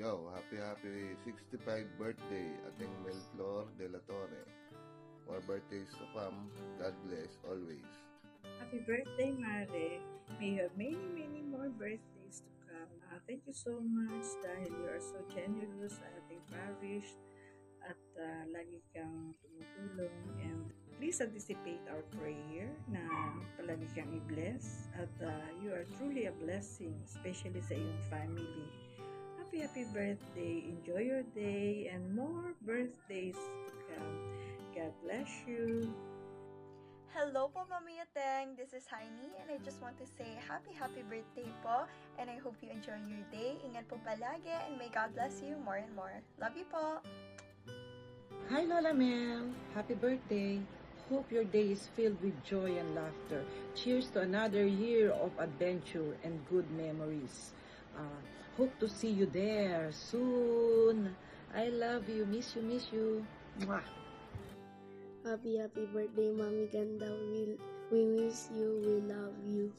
Yo, happy 65 birthday, Ating Melflor de la Torre. More birthdays to come. God bless always. Happy birthday, Mare. May you have many more birthdays to come. Thank you so much dahil you are so generous sa ating parish at lagi kang tumutulong, and please anticipate our prayer na palagi kang i-bless at you are truly a blessing, especially sa iyong family. Happy birthday, enjoy your day, and more birthdays to come. God bless you. Hello po, Mami Ateng. This is Heini, and I just want to say happy birthday po, and I hope you enjoy your day. Ingat po palagi, and may God bless you more and more. Love you po. Hi Lola Mel, happy birthday. Hope your day is filled with joy and laughter. Cheers to another year of adventure and good memories. Hope to see you there soon. I love you, miss you. Mwah. Happy birthday, Mami Ganda. We miss you, we love you.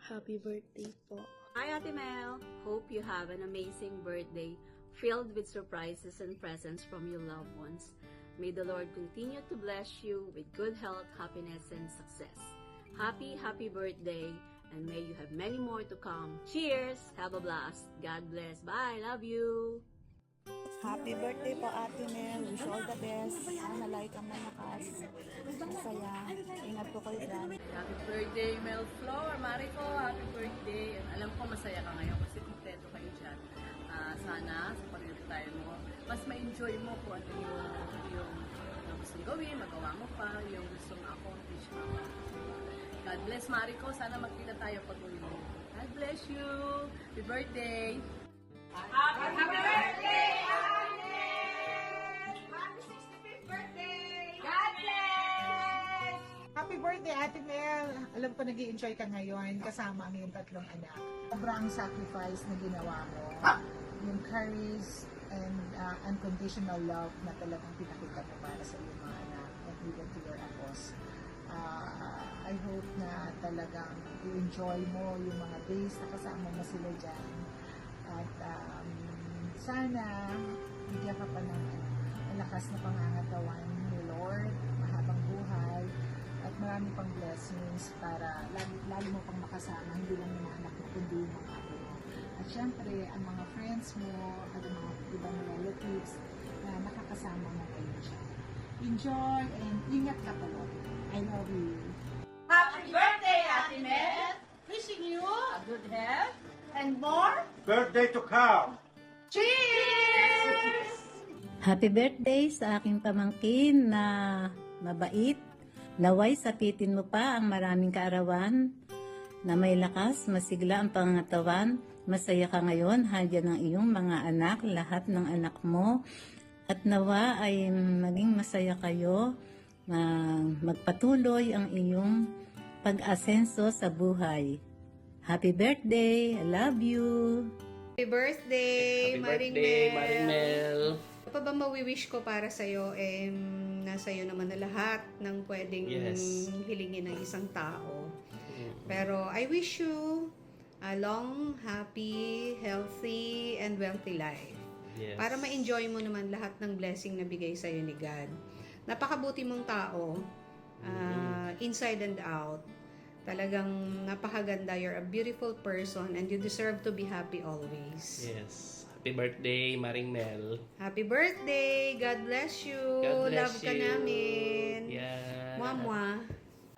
Happy birthday po. Hi Ate Mel! Hope you have an amazing birthday filled with surprises and presents from your loved ones. May the Lord continue to bless you with good health, happiness, and success. Happy birthday, and may you have many more to come. Cheers! Have a blast. God bless. Bye. Love you. Happy birthday po, Ate Mel. Wish all the best. Sana lagi kang malakas. Masaya. Ingat po kayo dyan. Happy birthday, Mel Flor. Mariko, happy birthday. Alam ko masaya ka ngayon kasi kumpleto kayo dyan. Sana sa pag-retire mo, mas ma-enjoy mo kung ano yung gusto mong gawin, magawa mo pa, yung gusto mong accomplish mo. God bless, Mariko. Sana magkita tayo pag-uwi mo. God bless you. Happy birthday. Happy birthday, Ate! Happy 65th birthday! God bless! Happy birthday, Ate Mel! Alam ko nag-i-enjoy ka ngayon kasama ang iyong tatlong anak. Sobrang sacrifice na ginawa mo. Yung courage and unconditional love na talagang pinakita mo para sa iyong mga anak and even to your apos. I hope na talagang i-enjoy mo yung mga days na kasama mo sila dyan. At sana bigyan ka pa ng malakas na pangangatawan ni Lord, mahabang buhay, at marami pang blessings para lalo mo pang makasama, hindi lang yung mga anak mo, kundi yung mga apo mo. At syempre, ang mga friends mo at ang mga ibang relatives na nakakasama mo kayo dyan. Enjoy and ingat ka palagi. I love you. Happy birthday, Ate Mel! Wishing you a good health and more birthday to come! Cheers! Happy birthday sa aking pamangkin na mabait. Naway sapitin mo pa ang maraming kaarawan na may lakas, masigla ang pangangatawan. Masaya ka ngayon, handyan ang iyong mga anak, lahat ng anak mo. At nawa ay maging masaya kayo, magpatuloy ang iyong pag-asenso sa buhay. Happy birthday! I love you! Happy birthday, Maring Mel! Ano pa ba mawiwish ko para sa'yo? Nasa iyo naman na lahat ng pwedeng hilingin ng isang tao. Pero I wish you a long, happy, healthy, and wealthy life. Yes. Para ma-enjoy mo naman lahat ng blessing na bigay sa'yo ni God. Napakabuti mong tao, inside and out. Talagang napakaganda. You're a beautiful person and you deserve to be happy always. Yes. Happy birthday, Maring Mel. Happy birthday! God bless you! God bless Love ka you. namin! Yeah. Mwah!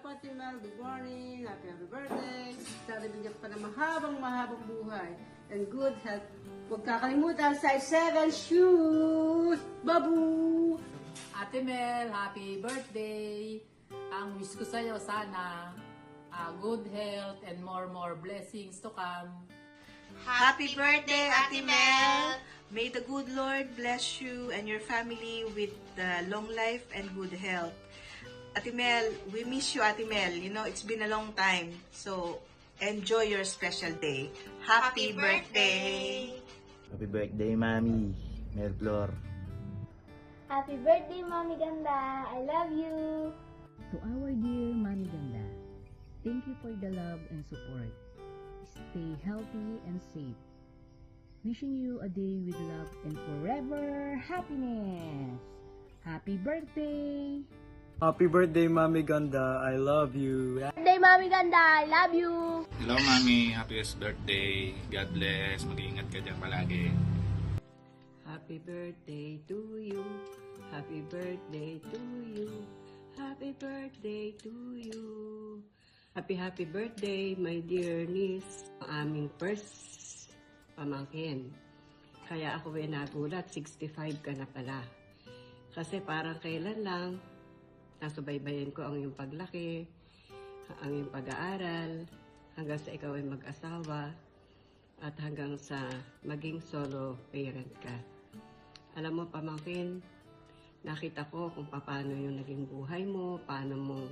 Ate Mel, good morning. Happy birthday. Sana bigyan pa ng mahabang buhay and good health. Huwag kakalimutan, size 7 shoes! Babu! Ate Mel, happy birthday! Ang wish ko sa'yo sana good health and more blessings to come. Happy birthday, Ate Mel! May the good Lord bless you and your family with long life and good health. Ate Mel, we miss you, Ate Mel. You know, it's been a long time. So, enjoy your special day. Happy birthday! Happy birthday, Mami Mel Flor. Happy birthday, Mami Ganda. I love you. To our dear Mami Ganda, thank you for the love and support. Stay healthy and safe. Wishing you a day with love and forever happiness. Happy birthday! Happy birthday, Mami Ganda. I love you. Birthday, Mami Ganda. I love you. Hello, Mami. Happiest birthday. God bless. Mag-iingat ka dyan palagi. Happy birthday to you. Happy birthday to you. Happy birthday to you. Happy birthday, my dear niece. Ang aming first pamangkin. Kaya ako ay nagulat, 65 ka na pala. Kasi parang kailan lang, nasubaybayan ko ang iyong paglaki, ang iyong pag-aaral, hanggang sa ikaw ay mag-asawa, at hanggang sa maging solo parent ka. Alam mo, pamangkin, nakita ko kung paano yung naging buhay mo, paano mo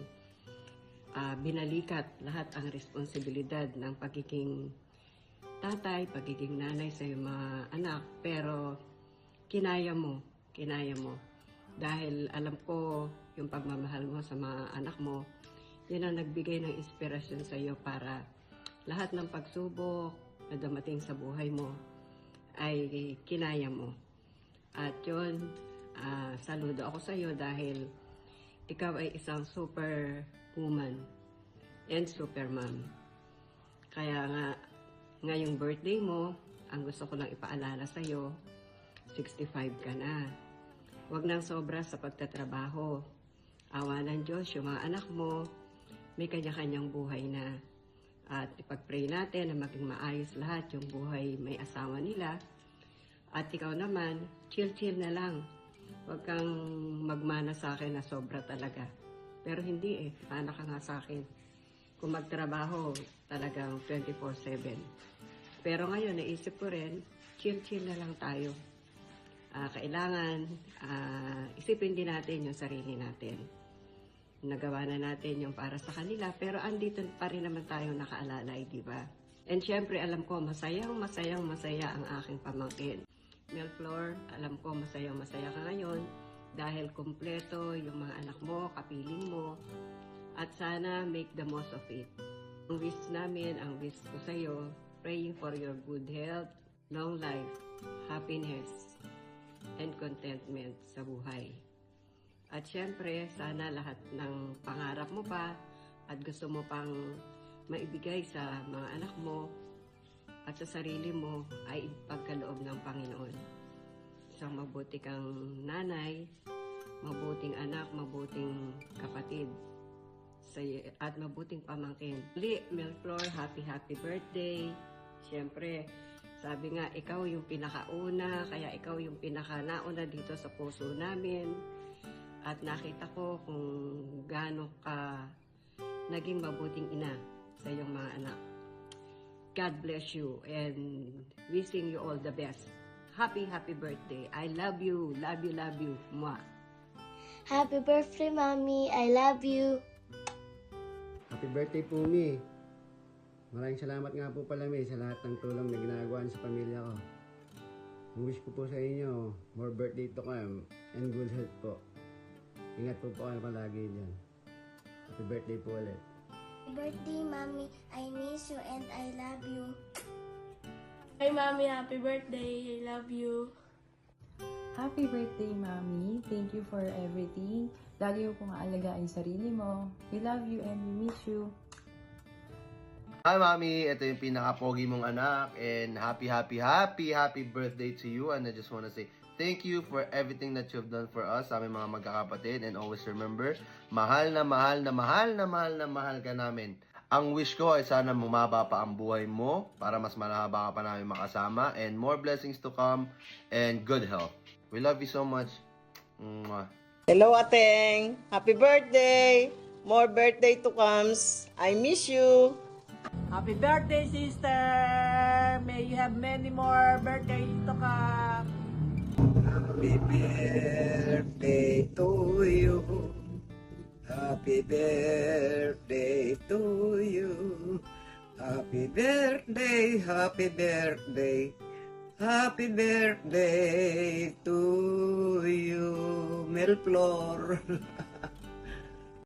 binalikat lahat ang responsibilidad ng pagiging tatay, pagiging nanay sa iyong mga anak. Pero kinaya mo. Dahil alam ko yung pagmamahal mo sa mga anak mo, yun ang nagbigay ng inspirasyon sa iyo para lahat ng pagsubok na dumating sa buhay mo ay kinaya mo. At yun, saludo ako sa iyo dahil ikaw ay isang super woman and super mom. Kaya nga, ngayong birthday mo, ang gusto ko lang ipaalala sa iyo, 65 ka na. Huwag nang sobra sa pagtatrabaho. Awa ng Diyos, yung mga anak mo, may kanya-kanyang buhay na. At ipag-pray natin na maging maayos lahat yung buhay may asawa nila. At ikaw naman, chill-chill na lang. Huwag kang magmana sa akin na sobra talaga. Pero hindi mana ka nga sa akin. Kung magtrabaho, talagang 24/7. Pero ngayon, naisip ko rin, chill-chill na lang tayo. Kailangan isipin din natin yung sarili natin. Nagawa na natin yung para sa kanila, pero andito pa rin naman tayo nakaalalay, di ba? And syempre, alam ko, masaya ang aking pamangkin. Melflor, alam ko, masaya ka ngayon dahil kumpleto yung mga anak mo, kapiling mo, at sana make the most of it. Ang wish namin, ang wish ko sa'yo, praying for your good health, long life, happiness, and contentment sa buhay. At syempre, sana lahat ng pangarap mo pa at gusto mo pang maibigay sa mga anak mo at sa sarili mo ay ipagkaloob ng Panginoon. Isang mabuti kang nanay, mabuting anak, mabuting kapatid, at mabuting pamangkin. Uli, Melflor, happy birthday. Syempre, sabi nga, ikaw yung pinakauna, kaya ikaw yung pinakanauna dito sa puso namin. At nakita ko kung gaano ka naging mabuting ina sa iyong mga anak. God bless you and wishing you all the best. Happy birthday. I love you. Love you. Mwah. Happy birthday, Mommy. I love you. Happy birthday po, Mi. Maraming salamat nga po pala, Mi, sa lahat ng tulong na ginagawa sa pamilya ko. Ang wish ko po sa inyo, more birthday to come and good health po. Ingat po kayo palagi dyan. Happy birthday po ulit. Happy birthday, Mommy. I miss you and I love you. Hi, Mommy. Happy birthday. I love you. Happy birthday, Mommy. Thank you for everything. Lagi mo pong aalagaan yung sarili mo. We love you and we miss you. Hi, Mami. Ito yung pinaka-pogi mong anak. And happy birthday to you. And I just want to say thank you for everything that you've done for us, sa aming mga magkakapatid. And always remember, mahal ka namin. Ang wish ko ay sana bumaba pa ang buhay mo para mas mahaba ka pa namin makasama. And more blessings to come and good health. We love you so much. Mwah. Hello, Ateng. Happy birthday. More birthday to comes. I miss you. Happy birthday, sister! May you have many more birthdays to come. Happy birthday to you. Happy birthday to you. Happy birthday, happy birthday. Happy birthday to you, Melflor.